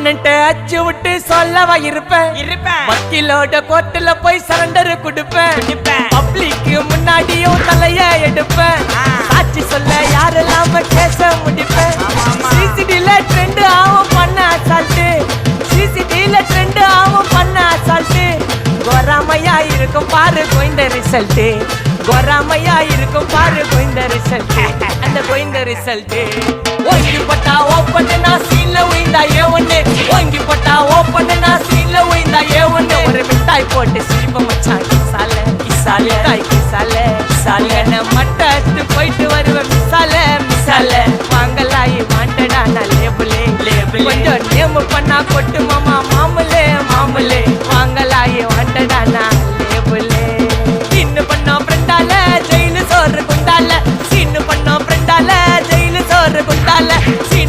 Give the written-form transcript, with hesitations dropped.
ஆப்பனன்ட்ட அச்சு விட்டு சொல்லவா இருப்பேன் வக்கீலோட கோர்ட்டுல போய் சரண்டர் கொடுப்பேன் பப்ளிக்கு முன்னாடியும் தலைய எடுப்பேன் சாட்சி சொல்ல யாரெல்லாம கேச முடிப்பேன் சிசிடில ட்ரெண்ட் ஆகும் பண்ண அசால்ட்டு சிசிடில ட்ரெண்ட் ஆகும் பண்ண அசால்ட்டு கோராமையா இருக்கும் பாரு கோயிந்த ரிசல்ட் கோராமையா இருக்கும் பாரு கோயிந்த ரிசல்ட் அந்த கோயிந்த ரிசல்ட் ஓங்கி பட்டா ஓப்பன் நான் சீன்ல உயிந்தா ஏவன்னு ஓங்கி பட்டா ஓப்பன் நான் சீன்ல உயிந்தா ஏவன்னு ஒரு மிட்டாய் போட்டு சிரிப்ப மச்சான் கிசால கிசால தாய் கிசால கிசால மட்டத்து போயிட்டு வருவேன் மிசால மிசால வாங்கலாயி